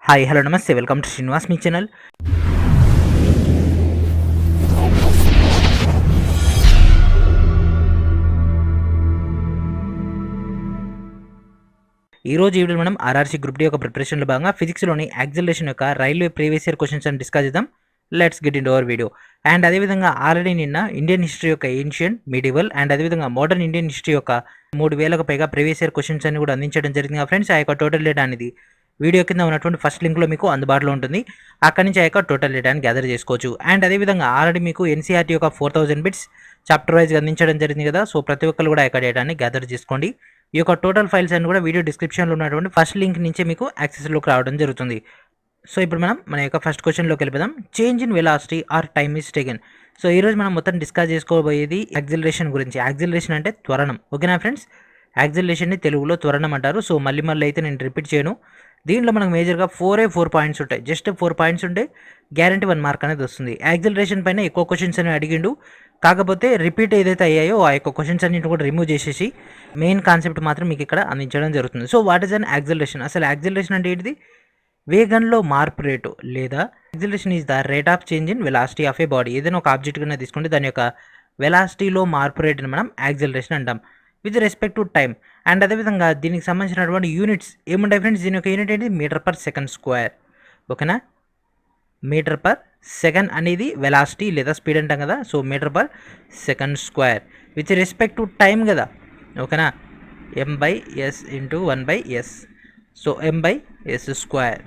Hi hello నమస్తే welcome to Srinivas me channel. ఈరోజు video మనం ఆర్ఆర్సీ గ్రూప్ డి యొక్క ప్రిపరేషన్లో భాగంగా ఫిజిక్స్లోని యాక్సిలరేషన్ యొక్క రైల్వే ప్రీవియస్ ఇయర్ క్వశ్చన్స్ అని డిస్కస్ చేద్దాం. Let's get in our video. And అదేవిధంగా ఆల్రెడీ నిన్న ఇండియన్ హిస్టరీ యొక్క ఏన్షియంట్, మిడివల్ అండ్ అదేవిధంగా మోడర్న్ ఇండియన్ హిస్టరీ యొక్క 3000కు పైగా ప్రీవియస్ ఇయర్ క్వశ్చన్స్ అని కూడా అందించడం జరిగింది ఫ్రెండ్స్. ఆ యొక్క టోటల్ డేటా అనేది వీడియో కింద ఉన్నటువంటి ఫస్ట్ లింక్లో మీకు అందుబాటులో ఉంటుంది. అక్కడి నుంచి ఆ యొక్క టోటల్ డేటాని గ్యాదర్ చేసుకోవచ్చు. అండ్ అదేవిధంగా ఆల్రెడీ మీకు ఎన్సీఆర్టీ యొక్క 4000 బిట్స్ చాప్టర్ వైజ్గా అందించడం జరిగింది కదా. సో ప్రతి ఒక్కరు కూడా ఆ యొక్క డేటాని గ్యాదర్ చేసుకోండి. ఈ యొక్క టోటల్ ఫైల్స్ అన్ని కూడా వీడియో డిస్క్రిప్షన్లో ఉన్నటువంటి ఫస్ట్ లింక్ నుంచే మీకు యాక్సెస్లోకి రావడం జరుగుతుంది. సో ఇప్పుడు మనం మన యొక్క ఫస్ట్ క్వశ్చన్లోకి వెళ్ళిపోదాం. Change in velocity or time is taken. So ఈరోజు మనం మొత్తం డిస్కస్ చేసుకోబోయేది యాక్సిలరేషన్ గురించి. యాక్సిలరేషన్ అంటే త్వరణం, ఓకేనా ఫ్రెండ్స్. యాక్సిలరేషన్ని తెలుగులో త్వరణం అంటారు. సో మళ్ళీ అయితే నేను రిపీట్ చేయను. దీంట్లో మనకు మేజర్గా 4 పాయింట్స్ ఉంటాయి. జస్ట్ 4 పాయింట్స్ ఉంటే గ్యారంటీ 1 మార్క్ అనేది వస్తుంది. యాక్సిలరేషన్ పైన ఎక్కువ క్వశ్చన్స్ అని అడిగిండు, కాకపోతే రిపీట్ ఏదైతే అయ్యాయో ఆ యొక్క క్వశ్చన్స్ అన్నింటిని కూడా రిమూవ్ చేసేసి మెయిన్ కాన్సెప్ట్ మాత్రం మీకు ఇక్కడ అందించడం జరుగుతుంది. So what is an acceleration? అసలు యాక్సిలరేషన్ అంటే ఏంటిది? వేగంలో మార్పు రేటు లేదా acceleration is the rate of change in velocity of A body. ఏదైనా ఒక ఆబ్జెక్ట్ కన్నా తీసుకుంటే దాని యొక్క వెలాసిటీలో మార్పు రేటుని మనం యాక్సిలరేషన్ అంటాం with respect to time. And అదేవిధంగా దీనికి సంబంధించినటువంటి యూనిట్స్ ఏముంటాయి ఫ్రెండ్స్? దీని యొక్క యూనిట్ ఏంటి? మీటర్ పర్ సెకండ్ స్క్వేర్, ఓకేనా. మీటర్ పర్ సెకండ్ అనేది వెలాసిటీ లేదా స్పీడ్ అంటాం కదా. So metre per second square with respect to time కదా, ఓకేనా. m/s into 1/s. So m/s square.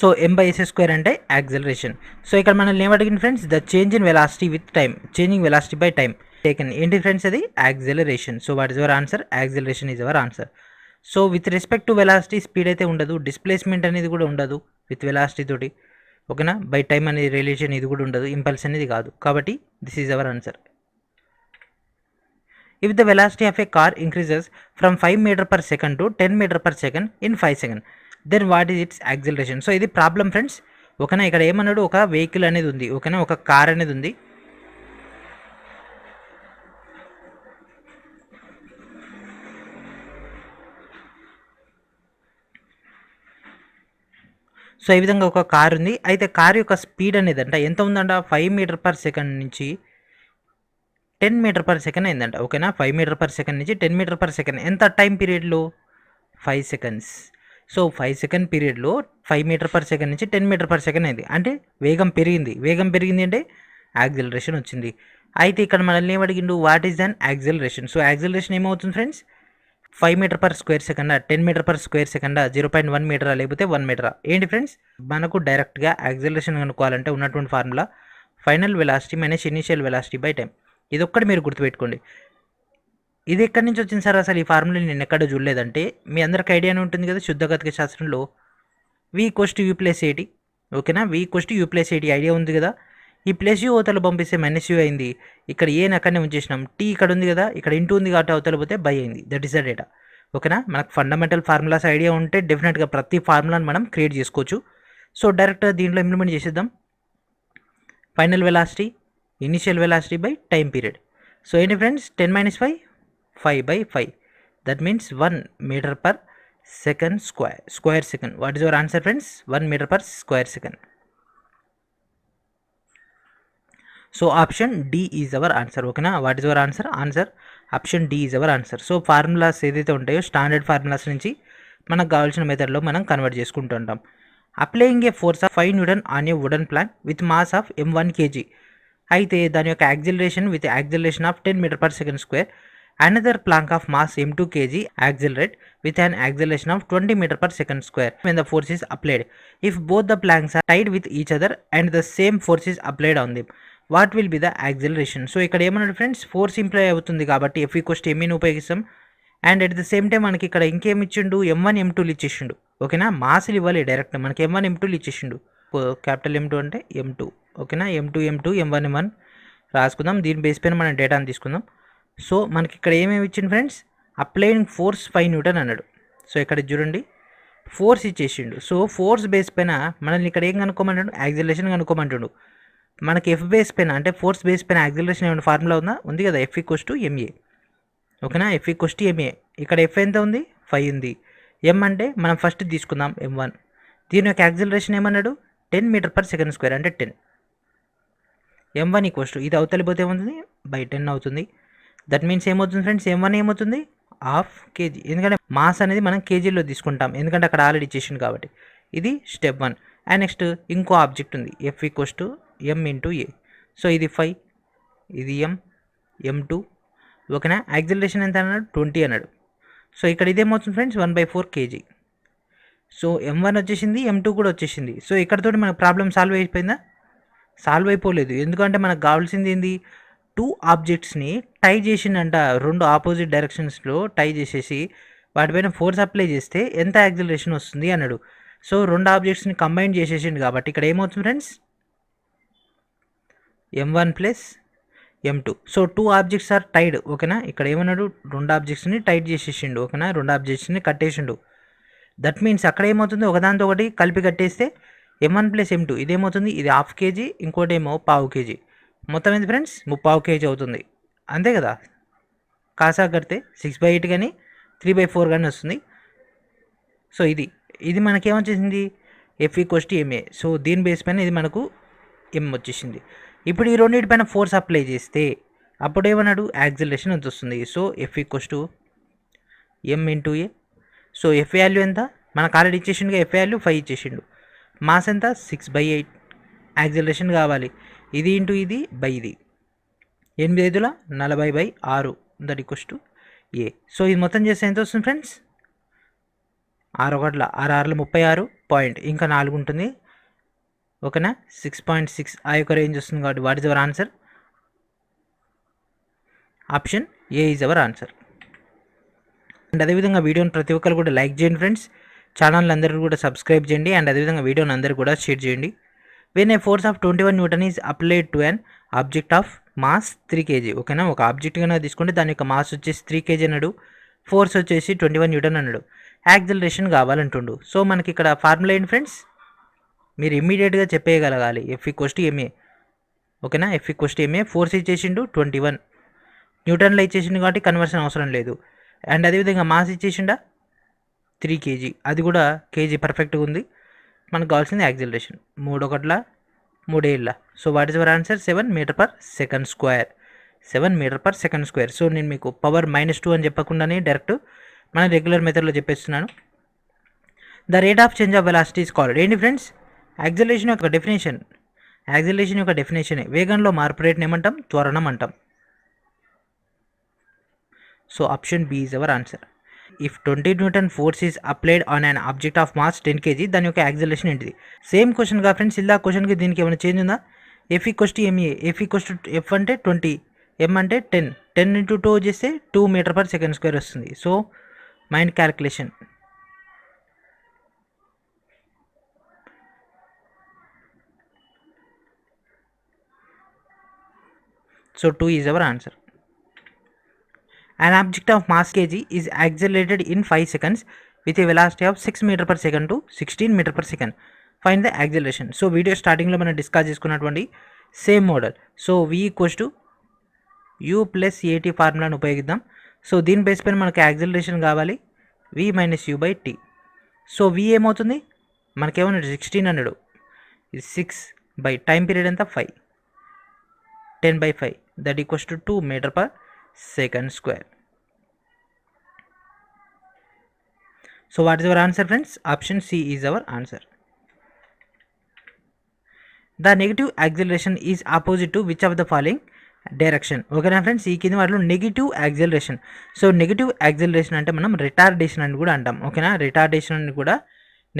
So m/s square అంటే యాక్సిలరేషన్. సో ఇక్కడ మనల్ని ఏమడిగింది friends? The change in velocity with time, changing velocity by time taken. ఏంటి friends? అది acceleration. So what is your answer? Acceleration is your answer. So with respect to velocity speed అయితే ఉండదు, displacement అనేది కూడా ఉండదు విత్ వెలాసిటీ తోటి, ఓకేనా. By time అనేది రిలేషన్ ఇది కూడా ఉండదు, ఇంపల్స్ అనేది కాదు. కాబట్టి this is our answer. If the velocity of a car increases from 5 metre per second to 10 metre per second in 5 second, then what is its acceleration? So ఇది problem friends, ఓకేనా. ఇక్కడ ఏమన్నాడు? ఒక వెహికల్ అనేది ఉంది, ఓకేనా, ఒక కార్ అనేది ఉంది. సో ఈ విధంగా ఒక కార్ ఉంది. అయితే కార్ యొక్క స్పీడ్ అనేది అంట ఎంత ఉందంట? 5 మీటర్ పర్ సెకండ్ నుంచి 10 మీటర్ పర్ సెకండ్ అయిందంట, ఓకేనా. 5 మీటర్ పర్ సెకండ్ నుంచి 10 మీటర్ పర్ సెకండ్ ఎంత టైం పీరియడ్లో? 5 సెకండ్స్. సో 5 సెకండ్ పీరియడ్లో 5 మీటర్ పర్ సెకండ్ నుంచి 10 మీటర్ పర్ సెకండ్ అయింది, అంటే వేగం పెరిగింది. వేగం పెరిగింది అంటే యాక్సిలరేషన్ వచ్చింది. అయితే ఇక్కడ మనల్ని ఏమడిగిండు? What is an acceleration? So acceleration ఏమవుతుంది ఫ్రెండ్స్? 5 మీటర్ పర్ స్క్వేర్ సెకండా, 10 మీటర్ పర్ స్క్వేర్ సెకండా, 0.1 మీటరా, లేకపోతే 1 మీటరా? ఏంటి ఫ్రెండ్స్? మనకు డైరెక్ట్గా యాక్సిలరేషన్ కనుక్కోవాలంటే ఉన్నటువంటి formula final velocity minus initial velocity by time. ఇది ఒక్కటి మీరు గుర్తుపెట్టుకోండి. ఇది ఎక్కడి నుంచి వచ్చింది సార్? అసలు ఈ ఫార్ములా నేను ఎక్కడ చూడలేదంటే మీ అందరికి ఐడియానే ఉంటుంది కదా, శుద్ధగతిక శాస్త్రంలో v=u+80, ఓకేనా. v=u+80 ఐడియా ఉంది కదా. ఈ ప్లస్ యూ అవతల పంపిస్తే మైనస్ యూ అయింది. ఇక్కడ ఏ అక్కడనే ఉంచేసినాం, టీ ఇక్కడ ఉంది కదా, ఇక్కడ ఇంటూ ఉంది కాబట్టి అవతల పోతే బై అయింది. దట్ ఈస్ ద డేటా, ఓకేనా. మనకు ఫండమెంటల్ ఫార్ములాస్ ఐడియా ఉంటే డెఫినెట్గా ప్రతి ఫార్ములాని మనం క్రియేట్ చేసుకోవచ్చు. సో డైరెక్ట్గా దీంట్లో ఇంప్లిమెంట్ చేసేద్దాం. Final velocity initial velocity by time period. So ఏంటి friends? 10 - 5 5/5. That means 1 metre per second square second. What is your answer friends? 1 metre per square second. So option D is our answer, ఓకేనా. What is our answer? Answer option D is our answer. So formulas ఏదైతే ఉంటాయో standard formulas నుంచి మనకు కావాల్సిన మెథడ్లో మనం convert చేసుకుంటూ ఉంటాం. Applying a force of 5 Newton on a wooden plank with mass of m1 kg. అయితే దాని యొక్క acceleration with acceleration of 10 metre per second square. Another plank of mass m2 kg accelerate with an acceleration of 20 meter per second square when the force is applied. If both the planks are tied with each other and the same force is applied on them, what will be the acceleration? So ఇక్కడ ఏమన్నాడు friends? Force imply అవుతుంది కాబట్టి F=mని ఉపయోగిస్తాం. And at the same time మనకి ఇక్కడ ఇంకేమి ఇచ్చిండు? m1 m2లు ఇచ్చేసిండు, ఓకేనా. మాస్లు ఇవ్వాలి డైరెక్ట్, మనకి m1 m2లు ఇచ్చేసిండు. క్యాపిటల్ M2 అంటే m2, ఓకేనా. m2 m1 m1 రాసుకుందాం. దీని బేస్ పైన మనం డేటాను తీసుకుందాం. సో మనకి ఇక్కడ ఏమేమి ఇచ్చిండు ఫ్రెండ్స్? అప్లైయింగ్ ఫోర్స్ 5 Newton అన్నాడు. సో ఇక్కడ చూడండి ఫోర్స్ ఇచ్చేసిండు. సో ఫోర్స్ బేస్ పైన మనల్ని ఇక్కడ ఏం కనుక్కోమంటాడు? యాక్సిలరేషన్ కనుక్కోమంటాడు. మనకి ఎఫ్ బేస్ పైన అంటే ఫోర్స్ బేస్ పైన యాక్సిలరేషన్ ఏమైనా ఫార్ములా ఉందా? ఉంది కదా, F=ma, ఓకేనా. F=ma. ఇక్కడ ఎఫ్ ఎంత ఉంది? 5 ఉంది. ఎం అంటే మనం ఫస్ట్ తీసుకుందాం m1. దీని యొక్క యాక్సిలరేషన్ ఏమన్నాడు 10 మీటర్ పర్ సెకండ్ స్క్వేర్ అంటే 10. m1 ఈక్వల్స్ టు ఇది అవతలి పోతే ఏమవుతుంది బై 10 అవుతుంది. దట్ మీన్స్ ఏమవుతుంది ఫ్రెండ్స్ m1 ఏమవుతుంది హాఫ్ కేజీ. ఎందుకంటే మాస్ అనేది మనం కేజీలో తీసుకుంటాం ఎందుకంటే అక్కడ ఆల్రెడీ ఇచ్చేసింది కాబట్టి. ఇది స్టెప్ 1. అండ్ నెక్స్ట్ ఇంకో ఆబ్జెక్ట్ ఉంది F equals to m into a. So ఇది 5, ఇది m2 ఓకేనా. యాక్సిలరేషన్ ఎంత అన్నాడు 20 అన్నాడు. సో ఇక్కడ ఇదేమవుతుంది ఫ్రెండ్స్ 1/4 కేజీ. సో m1 వచ్చేసింది, m2 కూడా వచ్చేసింది. సో ఇక్కడతోటి మనకు ప్రాబ్లం సాల్వ్ అయిపోయిందా? సాల్వ్ అయిపోలేదు. ఎందుకంటే మనకు కావాల్సింది ఏంది 2 ఆబ్జెక్ట్స్ని టై చేసిండంట, 2 ఆపోజిట్ డైరెక్షన్స్లో టై చేసేసి వాటిపైన ఫోర్స్ అప్లై చేస్తే ఎంత యాక్సిలరేషన్ వస్తుంది అన్నాడు. సో 2 ఆబ్జెక్ట్స్ని కంబైన్ చేసేసిండు కాబట్టి ఇక్కడ ఏమవుతుంది friends m1 plus m2. So 2 objects are tied ఓకేనా. ఇక్కడ ఏమన్నాడు 2 ఆబ్జెక్ట్స్ని టైట్ చేసేసిండు ఓకేనా, 2 ఆబ్జెక్ట్స్ని కట్టేసిండు. దట్ మీన్స్ అక్కడ ఏమవుతుంది ఒకదాంతో ఒకటి కలిపి కట్టేస్తే m1 ప్లస్ m2 ఇదేమవుతుంది ఇది హాఫ్ కేజీ, ఇంకోటి ఏమో పావు కేజీ. మొత్తం ఏంటి ఫ్రెండ్స్ 3/4 కేజీ అవుతుంది అంతే కదా. కాసా కడితే 6/8 కానీ 3/4 కానీ వస్తుంది. సో ఇది మనకేమొచ్చేసింది F equals to ma. So దీని బేస్ పైన ఇది మనకు m వచ్చేసింది. ఇప్పుడు ఈ రెండింటి పైన ఫోర్స్ అప్లై చేస్తే అప్పుడు ఏమన్నాడు యాక్సిలరేషన్ ఎంత వస్తుంది. So F equals to m into a. So F value ఎంత మనకు ఆల్రెడీ ఇచ్చేసిండుగా, F వాల్యూ 5 ఇచ్చేసిండు. మాస్ ఎంత 6/8. యాక్సిలరేషన్ కావాలి ఇది ఇంటూ ఇది బై ఇది 8×5 = 40/6 that equals to a. So ఇది మొత్తం చేస్తే ఎంత వస్తుంది ఫ్రెండ్స్ 6 36 పాయింట్ ఇంకా 4 ఉంటుంది ఓకేనా. 6.6 ఆ యొక్క రేంజ్ వస్తుంది కాబట్టి what is our answer? Option A is our answer. And అదేవిధంగా వీడియోని ప్రతి ఒక్కరు కూడా లైక్ చేయండి ఫ్రెండ్స్, ఛానల్ అందరూ కూడా సబ్స్క్రైబ్ చేయండి. అండ్ అదేవిధంగా వీడియోని అందరూ కూడా షేర్ చేయండి. When a force of 21 Newton is applied to an object of mass 3 kg ఓకేనా. ఒక ఆబ్జెక్ట్ కన్నా తీసుకుంటే దాని యొక్క మాస్ వచ్చేసి 3 kg అన్నాడు, ఫోర్స్ వచ్చేసి 21 Newton అన్నాడు, యాక్సిలరేషన్ కావాలంటుండు. సో మనకి ఇక్కడ ఫార్ములా ఏంటి ఫ్రెండ్స్ మీరు ఇమ్మీడియట్గా చెప్పేయగలగాలి F ఈక్వల్స్ టు ma ఓకేనా. F equals to ma force ఇచ్చేసిండు 21 న్యూటన్లో ఇచ్చేసిండు కాబట్టి కన్వర్షన్ అవసరం లేదు. అండ్ అదేవిధంగా మాస్ ఇచ్చేసిండా 3 kg, అది కూడా కేజీ పర్ఫెక్ట్గా ఉంది. మనకు కావాల్సింది acceleration 3 so what is our answer 7 meter per second square. 7 meter per second square. So నేను మీకు పవర్ -2 అని చెప్పకుండానే డైరెక్ట్ మన రెగ్యులర్ మెథడ్లో చెప్పేస్తున్నాను. The rate of change of velocity is called ఏంటి ఫ్రెండ్స్ యాక్సిలరేషన్ యొక్క డెఫినేషన్. యాక్సిలరేషన్ యొక్క డెఫినేషన్ వేగంలో మార్పు రేట్ని ఏమంటాం త్వరణం అంటాం. So option B is our answer. If 20 Newton force is applied on an object of mass 10 kg దాని యొక్క యాక్సిలరేషన్ ఏంటిది? సేమ్ క్వశ్చన్ గా ఫ్రెండ్స్, ఇలా క్వశ్చన్కి దీనికి ఏమైనా చేంజ్ ఉందా? F equals to ma. F equals to F అంటే 20, m అంటే 10. 10 × 2 చేస్తే 2 మీటర్ పర్ సెకండ్ స్క్వేర్ వస్తుంది. So mind calculation. So 2 is our answer. An object of mass kg is accelerated in 5 seconds with a velocity of 6 meter per second to 16 meter per second. Find the acceleration. So video స్టార్టింగ్లో మనం discuss చేసుకున్నటువంటి same model. So v equals to u plus at ఫార్ములాను ఉపయోగిద్దాం. So దీని base పైన మనకి acceleration కావాలి v - u/t. So v ఏమవుతుంది మనకేమన్నాడు 16 అన్నాడు, ఇది 6 బై టైం పీరియడ్ ఎంత 5, 10/5 that equals to 2 meter per second square. So what is our answer friends? Option C is our answer. The negative acceleration is opposite to which of the following direction? ఓకేనా friends, ఈ కింది వాటిలో negative acceleration. So negative acceleration అంటే మనం retardation అని కూడా అంటాం ఓకేనా. రిటార్డేషన్ అని కూడా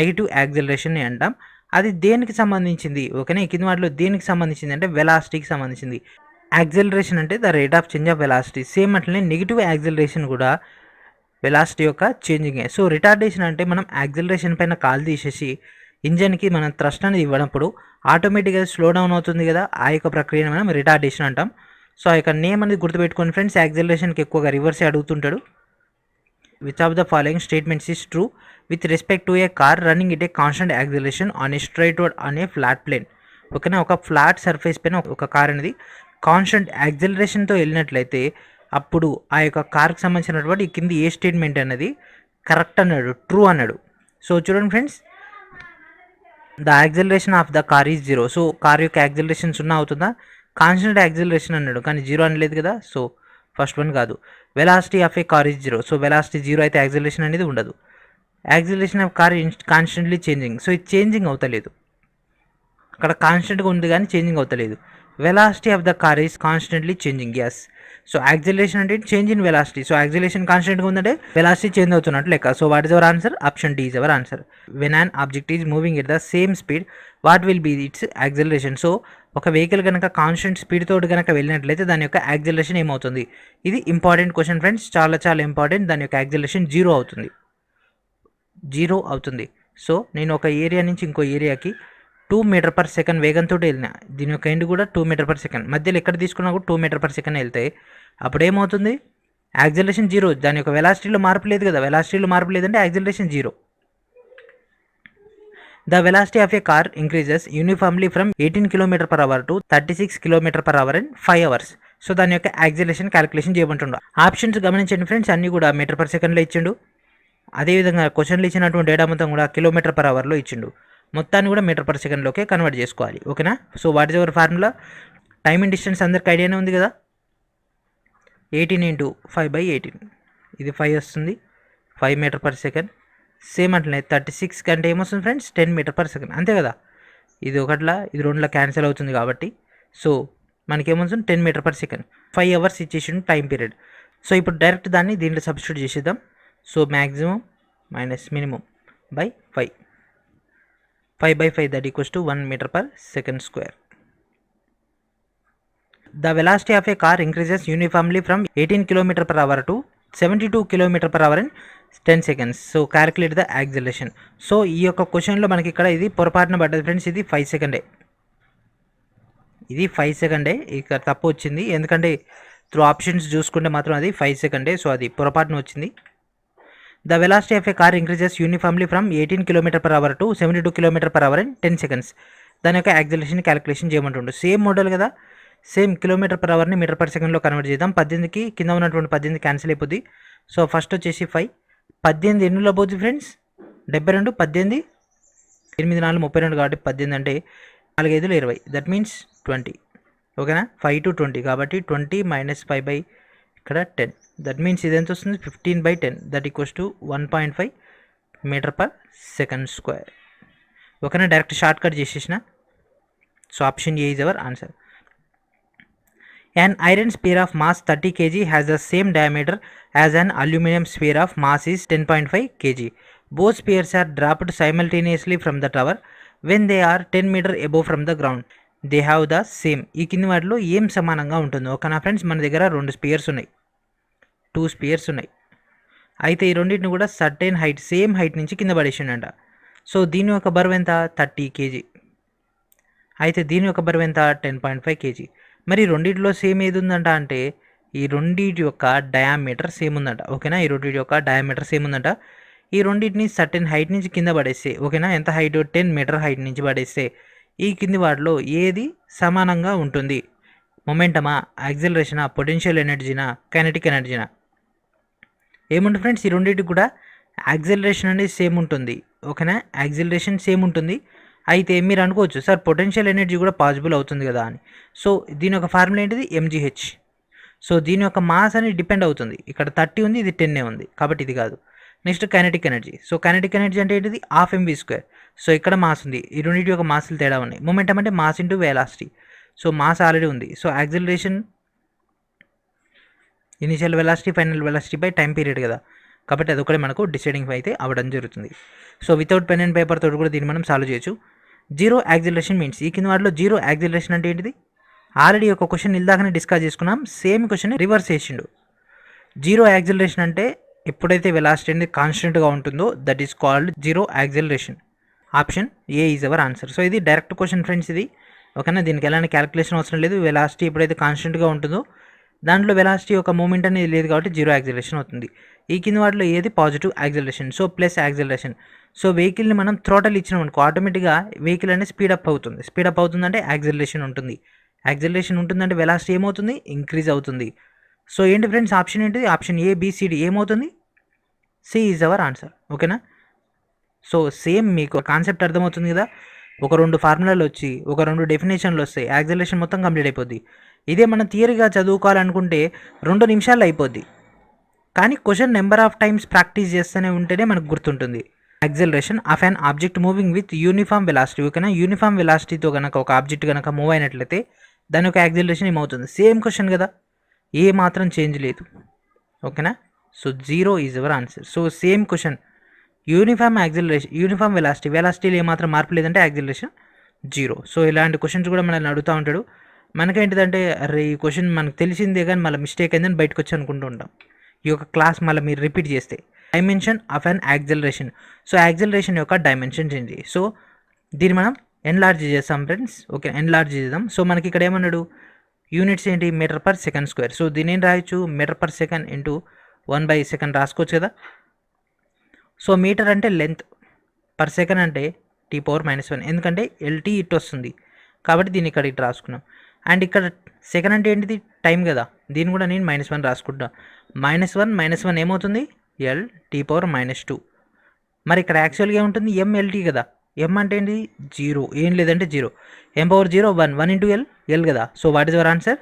నెగిటివ్ యాక్సిలరేషన్ అంటాం. అది దేనికి సంబంధించింది ఓకేనా? ఈ కింది వాటిలో దేనికి సంబంధించింది అంటే వెలాసిటీకి సంబంధించింది. యాక్సిలరేషన్ అంటే the rate of change of velocity. Same అట్లనే నెగిటివ్ యాక్సిలరేషన్ కూడా వెలాసిటీ యొక్క చేంజింగ్. సో రిటార్డేషన్ అంటే మనం యాక్సిలరేషన్ పైన కాల్ తీసేసి ఇంజన్కి మనం థ్రస్ట్ అనేది ఇవ్వనప్పుడు ఆటోమేటిక్గా స్లో డౌన్ అవుతుంది కదా, ఆ యొక్క ప్రక్రియను మనం రిటార్డేషన్ అంటాం. సో ఆ యొక్క నేమ్ అనేది గుర్తుపెట్టుకోండి ఫ్రెండ్స్. యాక్సిలరేషన్కి ఎక్కువగా రివర్సే అడుగుతుంటాడు. Which of the following statements is true with respect to a car running it a constant acceleration on a straight road on a flat plane ఓకేనా. ఒక ఫ్లాట్ సర్ఫేస్ పైన ఒక కార్ అనేది కాన్స్టెంట్ యాక్సిలరేషన్తో వెళ్ళినట్లయితే అప్పుడు ఆ యొక్క కార్కి సంబంధించినటువంటి కింది ఏ స్టేట్మెంట్ అనేది కరెక్ట్ అన్నాడు, ట్రూ అన్నాడు. సో చూడండి friends, the acceleration of the car is 0. So car యొక్క యాక్సిలరేషన్ 0 అవుతుందా? కాన్స్టెంట్ యాక్సిలరేషన్ అన్నాడు కానీ 0 అనలేదు కదా. సో ఫస్ట్ వన్ కాదు. Velocity of a car is 0. So velocity 0 అయితే యాక్సిలరేషన్ అనేది ఉండదు. Acceleration of car constantly changing. So ఇది చేంజింగ్ అవుతలేదు, అక్కడ కాన్స్టెంట్గా ఉంది కానీ చేంజింగ్ అవుతలేదు. Velocity of the car is constantly changing. Yes. So acceleration అంటే change in velocity. So acceleration కాన్స్టెంట్గా ఉందంటే వెలాసిటీ చేంజ్ అవుతున్నట్టు లెక్క. So what is our answer? Option D is our answer. When an object is moving at the same speed what will be its acceleration? So ఒక vehicle కనుక constant speed తోటి కనుక వెళ్ళినట్లయితే దాని యొక్క యాక్సిలరేషన్ ఏమవుతుంది? ఇది ఇంపార్టెంట్ క్వశ్చన్ ఫ్రెండ్స్, చాలా చాలా ఇంపార్టెంట్. దాని యొక్క యాక్సిలరేషన్ 0 అవుతుంది, 0 అవుతుంది. సో నేను ఒక ఏరియా నుంచి ఇంకో ఏరియాకి 2 మీటర్ పర్ సెకండ్ వేగంతో వెళ్ళిన, దీని యొక్క ఎండ్ కూడా 2 మీటర్ పర్ సెకండ్, మధ్యలో ఎక్కడ తీసుకున్నా కూడా 2 మీటర్ పర్ సెకండ్ వెళ్తే అప్పుడు ఏమవుతుంది? యాక్సిలరేషన్ 0. దాని యొక్క వెలాసిటీలో మార్పు లేదు కదా, వెలాసిటీలో మార్పు లేదంటే acceleration 0. The velocity of a car increases uniformly from 18 km/h to 36 km/h in 5 hours. So దాని యొక్క యాక్సిలరేషన్ క్యాలిక్యులేషన్ చేయమంటుండ. ఆప్షన్స్ గమనించండి ఫ్రెండ్స్, అన్నీ కూడా మీటర్ పర్ సెకండ్లో ఇచ్చిండు. అదేవిధంగా క్వశ్చన్లు ఇచ్చినటువంటి డేటా మొత్తం కూడా km/hలో ఇచ్చిండు. మొత్తాన్ని కూడా మీటర్ పర్ సెకండ్లోకే కన్వర్ట్ చేసుకోవాలి. ఓకేనా? So what is hour formula? Time and distance అందరికి ఐడియానే ఉంది కదా. 18 × 5/18, ఇది 5 వస్తుంది, 5 మీటర్ పర్ సెకండ్. సేమ్ అట్లనే 36 కంటే ఏమొస్తుంది ఫ్రెండ్స్? 10 మీటర్ పర్ సెకండ్, అంతే కదా. ఇది ఒకట్లా ఇది రెండులా క్యాన్సిల్ అవుతుంది కాబట్టి సో మనకేమొస్తుంది? 10 మీటర్ పర్ సెకండ్. 5 hours ఇచ్చేసిండు టైం పీరియడ్. సో ఇప్పుడు డైరెక్ట్ దాన్ని దీంట్లో సబ్స్టిట్యూట్ చేసేద్దాం. So maximum minus minimum by 5, 5/5 that equals to 1 meter per second square. The velocity of a car increases uniformly from 18 km/h to 72 km/h in 10 seconds. So calculate the acceleration. So ఈ యొక్క క్వశ్చన్లో మనకి ఇక్కడ ఇది పొరపాటున పడ్డది friends, ఇది 5 సెకండే, ఇది 5 సెకండే. ఇక్కడ తప్పు వచ్చింది, ఎందుకంటే త్రూ ఆప్షన్స్ చూసుకుంటే మాత్రం అది 5 సెకండే. సో అది పొరపాటున వచ్చింది. The velocity of a car increases uniformly from 18 km/h to 72 km/h in 10 seconds. దాని యొక్క యాక్సిలరేషన్ క్యాలిక్యులేషన్ చేయమంటుండు. సేమ్ మోడల్ కదా, సేమ్ km/hని మీటర్ పర్ సెకండ్లో కన్వర్ట్ చేద్దాం. 18కి కింద ఉన్నటువంటి 18 క్యాన్సిల్ అయిపోద్ది. సో ఫస్ట్ వచ్చేసి 5, 18 ఎన్నిలో పోతుంది ఫ్రెండ్స్? 72, 18, 8 4 32 కాబట్టి 18 అంటే 4 5 20, దట్ మీన్స్ 20. ఓకేనా? 5 to 20 కాబట్టి 20 మైనస్ 5 ఇక్కడ 10, దట్ మీన్స్ ఇది ఎంత వస్తుంది? 15/10 that equals to 1.5 meter per second square. ఓకేనా? డైరెక్ట్ షార్ట్ కట్ చేసేసిన. So option A is our answer. An iron sphere of mass 30 kg has the same diameter as an aluminum sphere of mass is 10.5 kg. Both spheres are dropped simultaneously from the tower when they are 10 meter above from the ground. They have the same. ఈ కింది వాటిలో ఏం సమానంగా ఉంటుంది? ఓకేనా friends, మన దగ్గర 2 spheres ఉన్నాయి, 2 స్పియర్స్ ఉన్నాయి. అయితే ఈ రెండింటిని కూడా సర్టెన్ హైట్, సేమ్ హైట్ నుంచి కింద పడేసిండంట. సో దీని యొక్క బరువు ఎంత? 30 kg. అయితే దీని యొక్క బరువు ఎంత? 10.5 kg. మరి రెండింటిలో సేమ్ ఏది ఉందంట అంటే ఈ రెండింటి యొక్క డయామీటర్ సేమ్ ఉందంట. ఓకేనా? ఈ రెండింటి యొక్క డయామీటర్ సేమ్ ఉందంట. ఈ రెండింటిని సర్టెన్ హైట్ నుంచి కింద పడేస్తే, ఓకేనా, ఎంత హైట్? 10 మీటర్ హైట్ నుంచి పడేస్తే ఈ కింది వాటిలో ఏది సమానంగా ఉంటుంది? మొమెంటమా, యాక్సిలరేషనా, పొటెన్షియల్ ఎనర్జీనా, కైనెటిక్ ఎనర్జీనా? ఏముంటుంది ఫ్రెండ్స్? ఈ రెండింటికి కూడా యాక్సిలరేషన్ అనేది సేమ్ ఉంటుంది. ఓకేనా? యాక్సిలరేషన్ సేమ్ ఉంటుంది. అయితే మీరు అనుకోవచ్చు సార్ పొటెన్షియల్ ఎనర్జీ కూడా పాసిబుల్ అవుతుంది కదా అని. సో దీని యొక్క ఫార్ములా ఏంటిది? mgh. సో దీని యొక్క మాస్ అనేది డిపెండ్ అవుతుంది. ఇక్కడ 30 ఉంది, ఇది 10 ఉంది కాబట్టి ఇది కాదు. Next kinetic energy. So kinetic energy అంటే ఏంటిది? 12 mv². సో ఇక్కడ మాస్ ఉంది, ఈ రెండింటి యొక్క మాస్లు తేడా ఉన్నాయి. మొమెంటం అంటే mass into velocity. So mass already ఉంది. So acceleration initial velocity final velocity by time period కదా, కాబట్టి అదొకటి మనకు డిసైడింగ్ అయితే అవ్వడం జరుగుతుంది. So without pen and paper తోటి కూడా దీన్ని మనం సాల్వ్ చేయొచ్చు. జీరో యాక్సిలరేషన్ మీన్స్ ఈ కింద వాటిలో జీరో యాక్సిలరేషన్ అంటే ఏంటిది? ఆల్రెడీ ఒక క్వశ్చన్ ఇందాకనే డిస్కస్ చేసుకున్నాం, సేమ్ క్వశ్చన్ రివర్స్ చేసిండు. జీరో యాక్సిలరేషన్ అంటే ఎప్పుడైతే వెలాసిటీ అనేది కాన్స్టెంట్గా ఉంటుందో that is called zero acceleration. Option A is our answer. So ఇది డైరెక్ట్ క్వశ్చన్ ఫ్రెండ్స్, ఇది ఓకేనా? దీనికి ఎలాంటి క్యాలిక్యులేషన్ అవసరం లేదు. వెలాసిటీ ఎప్పుడైతే కాన్స్టెంట్గా ఉంటుందో దాంట్లో వెలాసిటీ యొక్క మూమెంట్ అనేది లేదు కాబట్టి జీరో యాక్సిలరేషన్ అవుతుంది. ఈ కింద వాటిలో ఏది? Positive acceleration. So plus acceleration. So వెహికల్ని మనం థ్రోటల్ ఇచ్చినాం అనుకో ఆటోమేటిక్గా వెహికల్ అనేది స్పీడప్ అవుతుంది. స్పీడప్ అవుతుందంటే యాక్సిలరేషన్ ఉంటుంది. యాక్సిలరేషన్ ఉంటుందంటే వెలాసిటీ ఏమవుతుంది? ఇంక్రీజ్ అవుతుంది. సో ఏంటి ఫ్రెండ్స్ ఆప్షన్ ఏంటిది? Option A, B, C, D ఏమవుతుంది? C is our answer. ఓకేనా. సో సేమ్ మీకు కాన్సెప్ట్ అర్థమవుతుంది కదా. ఒక 2 ఫార్ములాలు వచ్చి ఒక 2 డెఫినేషన్లు వస్తాయి, యాక్సిలరేషన్ మొత్తం కంప్లీట్ అయిపోద్ది. ఇదే మనం థియరీగా చదువుకోవాలనుకుంటే 2 నిమిషాల్లో అయిపోద్ది. కానీ question number of times practice చేస్తూనే ఉంటేనే మనకు గుర్తుంటుంది. Acceleration of an object moving with uniform velocity. ఓకేనా. యూనిఫామ్ వెలాసిటీతో కనుక ఒక ఆబ్జెక్ట్ కనుక మూవ్ అయినట్లయితే దాని యొక్క యాక్సిలరేషన్ ఏమవుతుంది. సేమ్ క్వశ్చన్ కదా, ఏ మాత్రం చేంజ్ లేదు. ఓకేనా. So 0 is our answer. So same question, uniform acceleration, uniform వెలాసిటీలో ఏమాత్రం మార్పు లేదంటే యాక్సిలరేషన్ 0. సో ఇలాంటి క్వశ్చన్స్ కూడా మనల్ని అడుగుతూ ఉంటాడు. మనకేంటిదంటే అరే ఈ క్వశ్చన్ మనకు తెలిసిందే కానీ మళ్ళీ మిస్టేక్ అయిందని బయటకు వచ్చి అనుకుంటూ ఉంటాం. ఈ యొక్క క్లాస్ మళ్ళీ మీరు రిపీట్ చేస్తే dimension of an acceleration. So acceleration యొక్క డైమెన్షన్స్ ఏంటి. సో దీన్ని మనం ఎన్లార్జ్ చేస్తాం ఫ్రెండ్స్. ఓకే, ఎన్లార్జ్ చేద్దాం. సో మనకి ఇక్కడ ఏమన్నాడు, యూనిట్స్ ఏంటి, metre per second square. So దీని ఏం రాయొచ్చు, మీటర్ పర్ సెకండ్ ఇంటూ 1/సెకండ్ రాసుకోవచ్చు కదా. సో మీటర్ అంటే లెంత్, పర్ సెకండ్ అంటే T⁻⁻1, ఎందుకంటే LT ఇట్ వస్తుంది కాబట్టి దీన్ని ఇక్కడ ఇటు రాసుకున్నాం. అండ్ ఇక్కడ సెకండ్ అంటే ఏంటిది, టైం కదా, దీన్ని కూడా నేను -1 రాసుకుంటా. -1 ఏమవుతుంది, LT⁻². మరి ఇక్కడ యాక్చువల్గా ఏముంటుంది, MLT కదా. M అంటే ఏంటి, 0, ఏం లేదంటే 0. M⁻0 1 ఇంటూ L కదా. So what is our answer,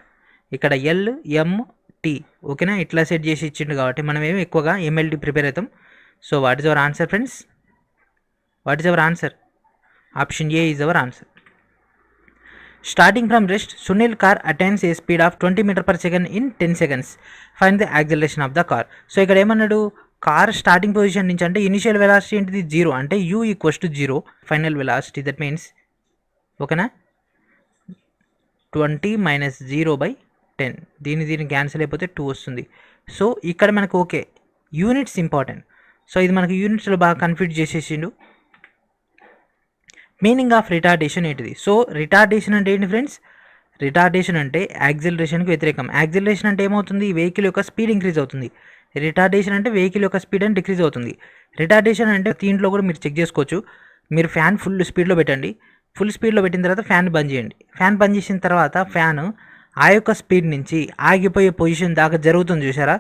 ఇక్కడ LMT. ఓకేనా. ఇట్లా సెట్ చేసి ఇచ్చిండు కాబట్టి మనం ఏమి ఎక్కువగా MLT ప్రిపేర్ అవుతాం. So what is our answer friends, what is our answer, option A is our answer. Starting from rest, Sunil car attains A speed of 20 m/s in 10 seconds. Find the acceleration of the car. So ఇక్కడ ఏమన్నాడు, car starting position నుంచి అంటే initial velocity ఏంటిది 0, అంటే U = 0, final velocity that means. ఓకేనా. 20 - 0/10, దీన్ని cancel అయిపోతే 2 వస్తుంది. సో ఇక్కడ మనకు ఓకే యూనిట్స్ ఇంపార్టెంట్. సో ఇది మనకు యూనిట్స్లో బాగా కన్ఫ్యూజ్ చేసేసిండు. మీనింగ్ ఆఫ్ రిటార్డేషన్ ఏంటిది. సో రిటార్డేషన్ అంటే ఏంటి ఫ్రెండ్స్, రిటార్డేషన్ అంటే యాక్సిలరేషన్కి వ్యతిరేకం. యాక్సిలరేషన్ అంటే ఏమవుతుంది, వెహికల్ యొక్క స్పీడ్ ఇంక్రీజ్ అవుతుంది. రిటార్డేషన్ అంటే వెహికల్ యొక్క స్పీడ్ అని డిక్రీజ్ అవుతుంది. రిటార్డేషన్ అంటే దీంట్లో కూడా మీరు చెక్ చేసుకోవచ్చు. మీరు ఫ్యాన్ ఫుల్ స్పీడ్లో పెట్టండి, ఫుల్ స్పీడ్లో పెట్టిన తర్వాత ఫ్యాన్ బంద్ చేయండి. ఫ్యాన్ బంద్ చేసిన తర్వాత ఫ్యాన్ ఆ యొక్క స్పీడ్ నుంచి ఆగిపోయే పొజిషన్ దాకా జరుగుతుంది చూసారా,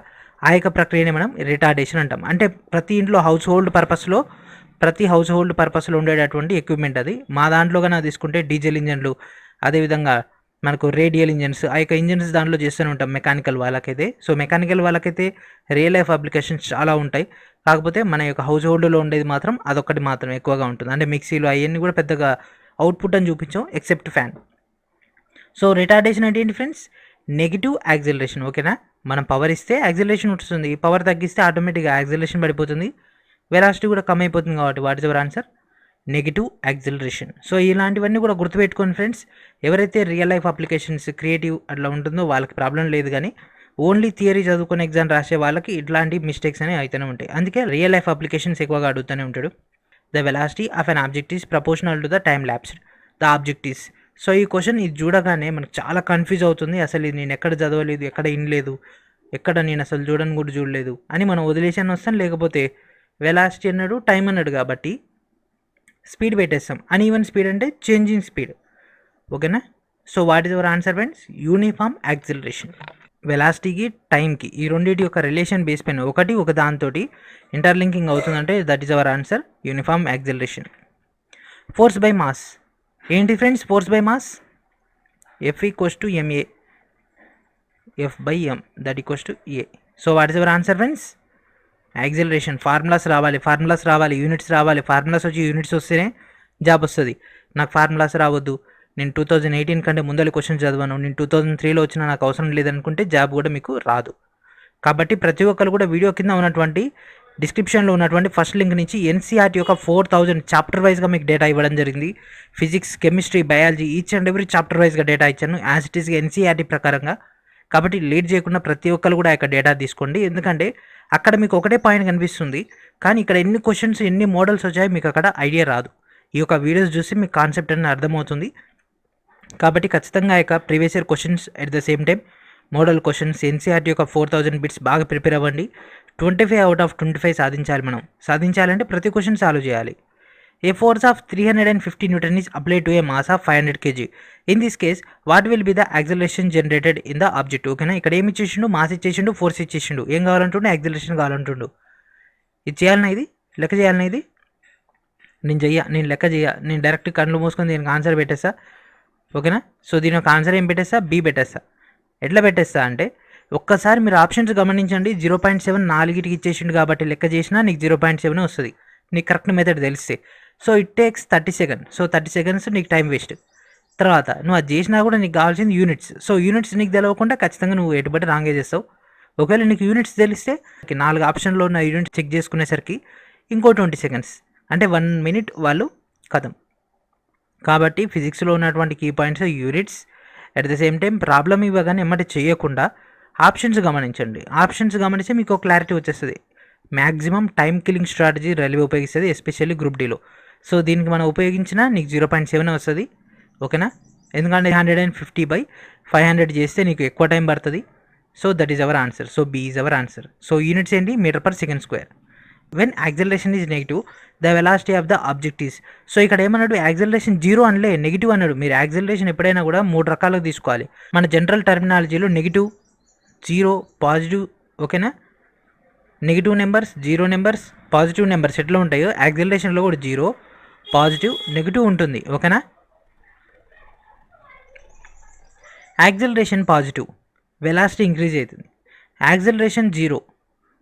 ఆ యొక్క ప్రక్రియని మనం రిటార్డేషన్ అంటాం. అంటే ప్రతి ఇంట్లో హౌస్ హోల్డ్ పర్పస్లో ఉండేటటువంటి ఎక్విప్మెంట్ అది. మా దాంట్లో కన్నా తీసుకుంటే డీజిల్ ఇంజన్లు, అదేవిధంగా మనకు రేడియల్ ఇంజన్స్, ఆ యొక్క ఇంజన్స్ దాంట్లో చేస్తూనే ఉంటాం మెకానికల్ వాళ్ళకైతే. సో మెకానికల్ వాళ్ళకైతే రియల్ లైఫ్ అప్లికేషన్స్ చాలా ఉంటాయి. కాకపోతే మన యొక్క హౌస్ హోల్డ్లో ఉండేది మాత్రం అదొక్కటి మాత్రం ఎక్కువగా ఉంటుంది. అంటే మిక్సీలు అవన్నీ కూడా పెద్దగా అవుట్పుట్ అని చూపించాం ఎక్సెప్ట్ ఫ్యాన్. సో రిటార్డేషన్ అంటే ఏంటి ఫ్రెండ్స్, నెగిటివ్ యాక్సిలరేషన్. ఓకేనా. మనం పవర్ ఇస్తే యాక్సిలరేషన్ వస్తుంది, పవర్ తగ్గిస్తే ఆటోమేటిక్గా యాక్సిలరేషన్ పడిపోతుంది, వెలాసిటీ కూడా కమ్ అయిపోతుంది. కాబట్టి what is our answer, negative acceleration. So ఇలాంటివన్నీ కూడా గుర్తుపెట్టుకోండి ఫ్రెండ్స్. ఎవరైతే రియల్ లైఫ్ అప్లికేషన్స్ క్రియేటివ్ అట్లా ఉంటుందో వాళ్ళకి ప్రాబ్లం లేదు, కానీ ఓన్లీ థియరీ చదువుకునే ఎగ్జామ్ రాసే వాళ్ళకి ఇట్లాంటి మిస్టేక్స్ అనేవి అయితేనే ఉంటాయి. అందుకే రియల్ లైఫ్ అప్లికేషన్స్ ఎక్కువగా అడుగుతూనే ఉంటాడు. The velocity of an object is proportional to the time lapsed the object is. So ఈ క్వశ్చన్ ఇది చూడగానే మనకు చాలా కన్ఫ్యూజ్ అవుతుంది. అసలు ఇది నేను ఎక్కడ చదవలేదు, ఎక్కడ వినలేదు, ఎక్కడ నేను అసలు చూడని కూడా చూడలేదు అని మనం వదిలేసాను వస్తాను. లేకపోతే వెలాసిటీ అన్నాడు, టైం అన్నాడు కాబట్టి స్పీడ్ పెట్టేస్తాం. అన్ఈవెన్ స్పీడ్ అంటే చేంజింగ్ స్పీడ్. ఓకేనా. So what is our answer friends, uniform acceleration. వెలాసిటీకి టైంకి ఈ రెండింటి యొక్క రిలేషన్ బేస్ పైన ఒక దాంతో ఇంటర్లింకింగ్ అవుతుందంటే that is our answer, uniform acceleration. Force by mass ఏంటి friends, force by mass F = ma, F/m that equals to a. So what is our answer friends, acceleration. Formulas రావాలి, units రావాలి. Formulas వచ్చి units వస్తేనే job వస్తుంది. నాకు formulas రావద్దు, నేను 2018 కంటే ముందరి క్వశ్చన్ చదివాను, నేను 2003లో వచ్చినా నాకు అవసరం లేదనుకుంటే జాబ్ కూడా మీకు రాదు. కాబట్టి ప్రతి ఒక్కరు కూడా వీడియో కింద ఉన్నటువంటి డిస్క్రిప్షన్లో ఉన్నటువంటి ఫస్ట్ లింక్ నుంచి NCERT యొక్క 4000 చాప్టర్ వైజ్గా మీకు డేటా ఇవ్వడం జరిగింది. Physics, chemistry, biology each and every chapter వైజ్గా డేటా ఇచ్చాను యాజ్ ఇట్ ఈస్గా NCERT ప్రకారంగా. కాబట్టి లేట్ చేయకుండా ప్రతి ఒక్కరు కూడా యొక్క డేటా తీసుకోండి. ఎందుకంటే అక్కడ మీకు ఒకటే పాయింట్ కనిపిస్తుంది, కానీ ఇక్కడ ఎన్ని క్వశ్చన్స్ ఎన్ని మోడల్స్ వచ్చాయో మీకు అక్కడ ఐడియా రాదు. ఈ యొక్క వీడియోస్ చూసి మీకు కాన్సెప్ట్ అనేది అర్థమవుతుంది. కాబట్టి ఖచ్చితంగా యొక్క previous year questions at the same time model questions NCERT యొక్క 4000 బిట్స్ బాగా ప్రిపేర్ అవ్వండి. 25 out of 25 సాధించాలి. మనం సాధించాలంటే ప్రతి క్వశ్చన్ సాల్వ్ చేయాలి. ఏ force of 350 Newton is applied to a mass of 500 kg. In this case, what will be the acceleration generated in the object? ఓకేనా. ఇక్కడ ఏమి ఇచ్చేసిండు, మాస్ ఇచ్చేసిండు, ఫోర్స్ ఇచ్చేసిండు, ఏం కావాలంటుండే, యాక్సిలరేషన్ కావాలంటుండు. ఇది చేయాలన్నా, ఇది లెక్క చేయాలన్నా, ఇది నేను లెక్క నేను డైరెక్ట్ కళ్ళు మూసుకొని దీనికి ఆన్సర్ పెట్టేస్తా. ఓకేనా? సో దీని యొక్క ఆన్సర్ ఏం పెట్టేస్తా, బి పెట్టేస్తా. ఎట్లా పెట్టేస్తా అంటే ఒక్కసారి మీరు ఆప్షన్స్ గమనించండి. 0.7 నాలుగిటికి ఇచ్చేసిండు కాబట్టి లెక్క చేసినా నీకు 0.7 వస్తుంది, నీకు కరెక్ట్ మెథడ్ తెలిస్తే. So it takes 30 seconds. So 30 seconds నీకు టైం వేస్ట్. తర్వాత నువ్వు అది చేసినా కూడా నీకు కావాల్సింది యూనిట్స్. సో యూనిట్స్ నీకు తెలియకుండా ఖచ్చితంగా నువ్వు ఎటుబడి రాంగే చేస్తావు. ఒకవేళ నీకు యూనిట్స్ తెలిస్తే 4 ఆప్షన్లో ఉన్న యూనిట్స్ చెక్ చేసుకునేసరికి ఇంకో 20 సెకండ్స్ అంటే 1 మినిట్ వాళ్ళు కథం. కాబట్టి ఫిజిక్స్లో ఉన్నటువంటి key points units. At the same time problem ఇవ్వగానే ఎమ్మటి చేయకుండా ఆప్షన్స్ గమనించండి. ఆప్షన్స్ గమనిస్తే మీకు క్లారిటీ వచ్చేస్తుంది. Maximum time killing strategy railway ఉపయోగిస్తుంది, ఎస్పెషల్లీ గ్రూప్ డీలో. సో దీనికి మనం ఉపయోగించిన నీకు 0.7 వస్తుంది. ఓకేనా? ఎందుకంటే 150/500 చేస్తే నీకు ఎక్కువ టైం పడుతుంది. So that is our answer. So B is our answer. So units ఏంటి, metre per second square. When acceleration is negative the velocity of the object is. So ఇక్కడ ఏమన్నాడు, యాక్సలరేషన్ 0 అనలే, నెగిటివ్ అన్నాడు. మీరు యాక్సలరేషన్ ఎప్పుడైనా కూడా 3 రకాలుగా తీసుకోవాలి. మన జనరల్ టర్మినాలజీలో నెగిటివ్, 0, పాజిటివ్. ఓకేనా? Negative numbers, 0 numbers, positive numbers ఎట్లా ఉంటాయో యాక్సలరేషన్లో కూడా 0, పాజిటివ్, నెగిటివ్ ఉంటుంది. ఓకేనా? యాక్సలరేషన్ పాజిటివ్, వెలాసిటీ ఇంక్రీజ్ అవుతుంది. యాక్సలరేషన్ 0,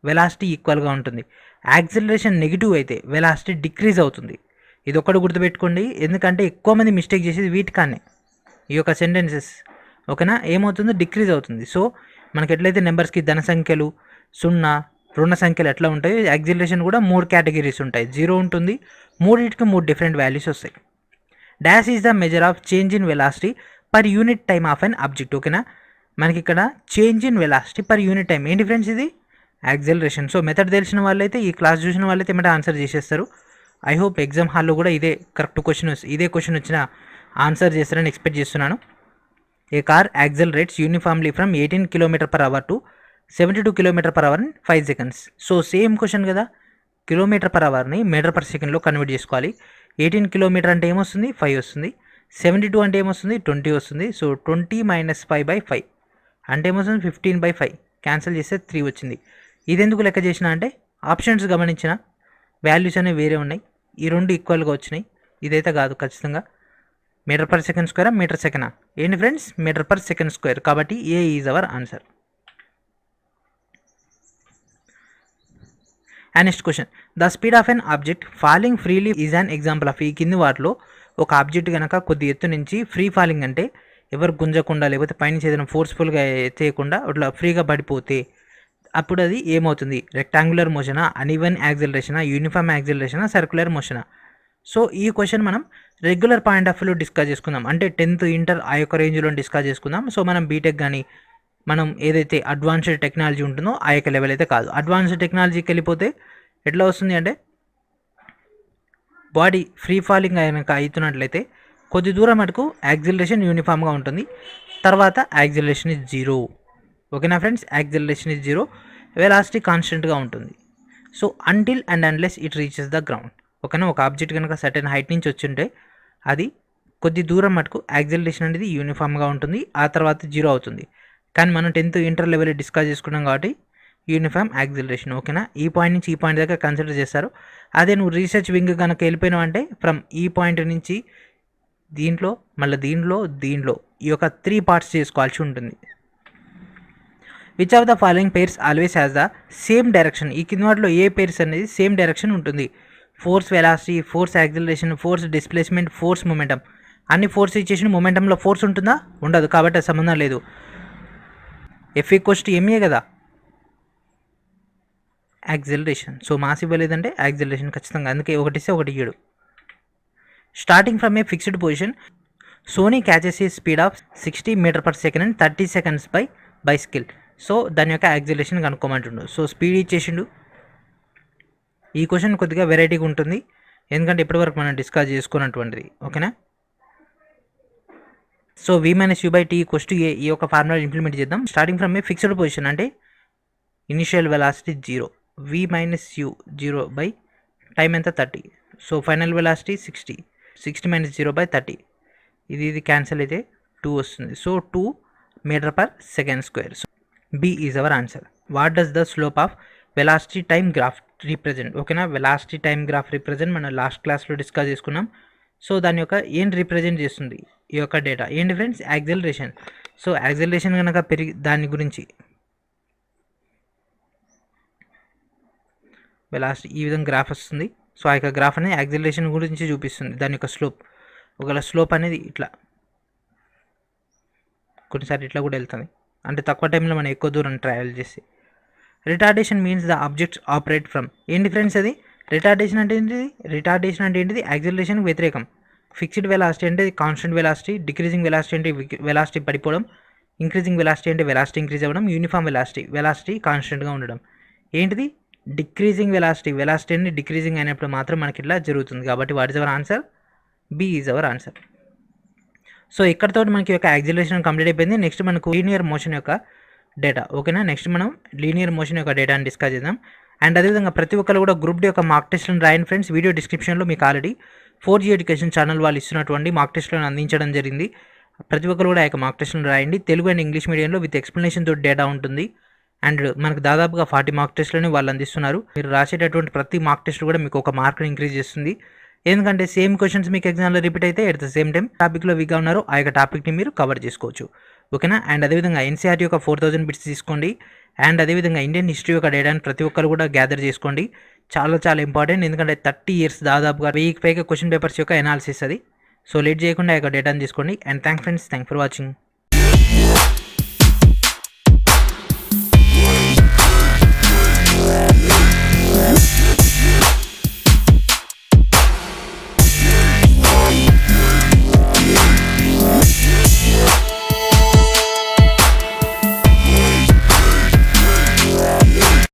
వెలాసిటీ ఈక్వల్గా ఉంటుంది. యాక్సలరేషన్ నెగిటివ్ అయితే వెలాసిటీ డిక్రీజ్ అవుతుంది. ఇది ఒక్కటి గుర్తుపెట్టుకోండి, ఎందుకంటే ఎక్కువ మంది మిస్టేక్ చేసేది వీటికాన్నే, ఈ యొక్క సెంటెన్సెస్. ఓకేనా? ఏమవుతుంది, డిక్రీజ్ అవుతుంది. సో మనకి ఎట్లయితే నెంబర్స్కి ధన సంఖ్యలు, 0, రుణ సంఖ్యలు ఎట్లా ఉంటాయో యాక్సలరేషన్ కూడా 3 కేటగిరీస్ ఉంటాయి. 0 ఉంటుంది, 3 డిఫరెంట్ వాల్యూస్ వస్తాయి. Dash is the measure of change in velocity per unit time of an object. ఓకేనా? మనకి ఇక్కడ change in velocity per unit time ఏంటి ఫ్రెండ్స్, ఇది యాక్సలరేషన్. సో మెథడ్ తెలిసిన వాళ్ళైతే, ఈ క్లాస్ చూసిన వాళ్ళైతే ఏమంటే ఆన్సర్ చేసేస్తారు. ఐ హోప్ ఎగ్జామ్ హాల్లో కూడా ఇదే కరెక్ట్ క్వశ్చన్, ఇదే క్వశ్చన్ వచ్చిన ఆన్సర్ చేస్తారని ఎక్స్పెక్ట్ చేస్తున్నాను. A car accelerates uniformly from 18 km/h to 72 km/h in 5 seconds. So same question కదా, km/hని మీటర్/సెకండ్లో కన్వర్ట్ చేసుకోవాలి. 18 km అంటే ఏమొస్తుంది, 5 వస్తుంది. 72 అంటే ఏమొస్తుంది, 20 వస్తుంది. సో 20 - 5/5 అంటే ఏమొస్తుంది, 15/5. క్యాన్సిల్ చేస్తే 3 వచ్చింది. ఇది ఎందుకు లెక్క చేసిన అంటే ఆప్షన్స్ గమనించిన వాల్యూస్ అనేవి వేరే ఉన్నాయి, ఈ రెండు ఈక్వల్గా వచ్చినాయి. ఇదైతే కాదు ఖచ్చితంగా. మీటర్/సెకండ్/స్క్వేర్, మీటర్/సెకండ్ ఏంటి ఫ్రెండ్స్, మీటర్/సెకండ్/స్క్వేర్. కాబట్టి A is our answer. And next question, the speed of an object falling freely is an example of. ఈ కింది వాటిలో ఒక ఆబ్జెక్ట్ కనుక కొద్ది ఎత్తు నుంచి ఫ్రీ ఫాలింగ్ అంటే ఎవరు గుంజకుండా లేకపోతే పైనుంచి ఏదైనా ఫోర్స్ఫుల్గా ఎత్తేయకుండా అట్లా ఫ్రీగా పడిపోతే అప్పుడు అది ఏమవుతుంది, రెక్టాంగులర్ మోషనా, అన్ఈవెన్ యాక్సలరేషనా, యూనిఫామ్ యాక్సలరేషనా, సర్క్యులర్ మోషనా. సో ఈ క్వశ్చన్ మనం రెగ్యులర్ పాయింట్ ఆఫ్ వ్యూలో డిస్కస్ చేసుకుందాం, అంటే 10th ఇంటర్ ఆ యొక్క రేంజ్లో డిస్కస్ చేసుకుందాం. సో మనం బీటెక్ కానీ మనం ఏదైతే అడ్వాన్స్డ్ టెక్నాలజీ ఉంటుందో ఆ యొక్క లెవెల్ అయితే కాదు. అడ్వాన్స్డ్ టెక్నాలజీకి వెళ్ళిపోతే ఎట్లా వస్తుంది అంటే బాడీ ఫ్రీ ఫాలింగ్ అవుతున్నట్లయితే కొద్ది దూరం మటుకు యాక్సలరేషన్ యూనిఫామ్గా ఉంటుంది, తర్వాత యాక్సలరేషన్ ఇస్ 0. ఓకేనా ఫ్రెండ్స్, యాక్సలరేషన్ ఇస్ 0, వెలాసిటీ కాన్స్టెంట్గా ఉంటుంది. So until and unless it reaches the ground. ఓకేనా? ఒక ఆబ్జెక్ట్ కనుక సర్టెన్ హైట్ నుంచి వచ్చింటే అది కొద్ది దూరం మటుకు యాక్సలరేషన్ అనేది యూనిఫామ్గా ఉంటుంది, ఆ తర్వాత 0 అవుతుంది. కానీ మనం 10th ఇంటర్ లెవెల్ డిస్కస్ చేసుకున్నాం కాబట్టి యూనిఫామ్ యాక్సలరేషన్. ఓకేనా? ఈ పాయింట్ నుంచి ఈ పాయింట్ దగ్గర కన్సిడర్ చేస్తారు. అదే నువ్వు రీసెర్చ్ వింగ్ కనుక వెళ్ళిపోయినావు అంటే ఫ్రమ్ ఈ పాయింట్ నుంచి దీంట్లో మళ్ళీ దీంట్లో ఈ యొక్క 3 పార్ట్స్ చేసుకోవాల్సి ఉంటుంది. Which of the following pairs always has the same direction. ఈ కింద వాటిలో ఏ పేర్స్ అనేది సేమ్ డైరెక్షన్ ఉంటుంది? Force velocity, force acceleration, force displacement, force momentum. అన్ని ఫోర్స్ ఇచ్చేసిన మొమెంటంలో ఫోర్స్ ఉంటుందా, ఉండదు. కాబట్టి అది సంబంధం లేదు. F=ma కదా యాక్సలరేషన్. సో మాస్ ఇవ్వలేదంటే యాక్సలరేషన్ ఖచ్చితంగా, అందుకే ఒకటి ఇస్తే ఒకటి ఇయ్యడు. Starting from a fixed position Soni catches ఈ speed of 60 m/s and 30 seconds by bicycle. So దాని యొక్క యాక్సలరేషన్ కనుక్కోమంటుండు. సో స్పీడ్ ఇచ్చేసిండు. ఈ క్వశ్చన్ కొద్దిగా వెరైటీగా ఉంటుంది, ఎందుకంటే ఇప్పటివరకు మనం డిస్కస్ చేసుకున్నటువంటిది. ఓకేనా? సో v - u/t = a, ఈ యొక్క ఫార్ములా ఇంప్లిమెంట్ చేద్దాం. Starting from a fixed position అంటే initial velocity 0, v - u 0 by time ఎంత 30. So final velocity 60 - 0/30. ఇది క్యాన్సిల్ అయితే 2 వస్తుంది. So 2 m/s². So B is our answer. What does the slope of velocity time graph represent, ఓకేనా. Velocity time graph represent మనం last క్లాస్లో discuss చేసుకున్నాం. So దాని యొక్క ఏం రిప్రజెంట్ చేస్తుంది ఈ యొక్క డేటా ఏంటి ఫ్రెండ్స్, యాక్సెలరేషన్. సో యాక్సెలరేషన్ కనుక దాని గురించి వెలాసిటీ ఈ విధంగా గ్రాఫ్ వస్తుంది. సో ఆ యొక్క గ్రాఫ్ అనేది యాక్సెలరేషన్ గురించి చూపిస్తుంది, దాని యొక్క స్లోప్. ఒకవేళ స్లోప్ అనేది ఇట్లా కొన్నిసార్లు ఇట్లా కూడా వెళ్తుంది, అంటే తక్కువ టైంలో మనం ఎక్కువ దూరం ట్రావెల్ చేసి. Retardation means the objects operate from, ఏంటి ఫ్రెండ్స్ అది రిటార్డేషన్ అంటే ఏంటిది, రిటార్డేషన్ అంటే ఏంటిది యాక్సెలరేషన్కి వ్యతిరేకం. ఫిక్స్డ్ వెలాసిటీ అంటే కాన్స్టెంట్ వెలాసిటీ, డిక్రీజింగ్ వెలాసిటీ అంటే వెలాసిటీ పడిపోవడం, ఇంక్రీజింగ్ వెలాసిటీ అంటే వెలాసిటీ ఇంక్రీజ్ అవ్వడం, యూనిఫామ్ వెలాసిటీ కాన్స్టెంట్గా ఉండడం. ఏంటిది డిక్రీజింగ్ వెలాసిటీ అనేది డిక్రీజింగ్ అయినప్పుడు మాత్రం మనకి ఇట్లా జరుగుతుంది. కాబట్టి what is our answer, B is our answer. So ఇక్కడతో మనకి యొక్క యాక్సిలరేషన్ కంప్లీట్ అయిపోయింది. నెక్స్ట్ మనకు లీనియర్ మోషన్ యొక్క డేటా, ఓకేనా. నెక్స్ట్ మనం లీనియర్ మోషన్ యొక్క డేటాని డిస్కస్ చేద్దాం. అండ్ అదేవిధంగా ప్రతి ఒక్కరు కూడా గ్రూప్ డి యొక్క మార్క్ టెస్ట్లను రాయండి ఫ్రెండ్స్. వీడియో డిస్క్రిప్షన్లో మీకు ఆల్రెడీ 4G ఎడ్యుకేషన్ ఛానల్ వాళ్ళు ఇస్తున్నటువంటి మార్క్ టెస్ట్లను అందించడం జరిగింది. ప్రతి ఒక్కరు కూడా ఆ యొక్క మార్క్ టెస్ట్లను రాయండి. తెలుగు అండ్ ఇంగ్లీష్ మీడియంలో విత్ ఎక్స్ప్లెనేషన్ తోటి డేటా ఉంటుంది. అండ్ మనకు దాదాపుగా 40 మార్క్ టెస్ట్లని వాళ్ళు అందిస్తున్నారు. మీరు రాసేటటువంటి ప్రతి మార్క్ టెస్ట్ కూడా మీకు ఒక మార్క్ని ఇంక్రీజ్ చేస్తుంది. ఎందుకంటే సేమ్ క్వశ్చన్స్ మీకు ఎగ్జామ్లో రిపీట్ అయితే ఎట్ ద సేమ్ టైం టాపిక్లో వీక్గా ఉన్నారు ఆ యొక్క టాపిక్ని మీరు కవర్ చేసుకోవచ్చు, ఓకేనా. అండ్ అదేవిధంగా ఎన్సీఆర్టీ యొక్క 4000 బిట్స్ తీసుకోండి. అండ్ అదేవిధంగా ఇండియన్ హిస్టరీ యొక్క డేటాని ప్రతి ఒక్కరు కూడా గ్యాదర్ చేసుకోండి. చాలా చాలా ఇంపార్టెంట్, ఎందుకంటే 30 years దాదాపుగా 1000కి పైగా క్వశ్చన్ పేపర్స్ యొక్క ఎనాలిసిస్ అది. సో లేట్ చేయకుండా ఆ యొక్క డేటాని తీసుకోండి. And thanks friends, thank for watching.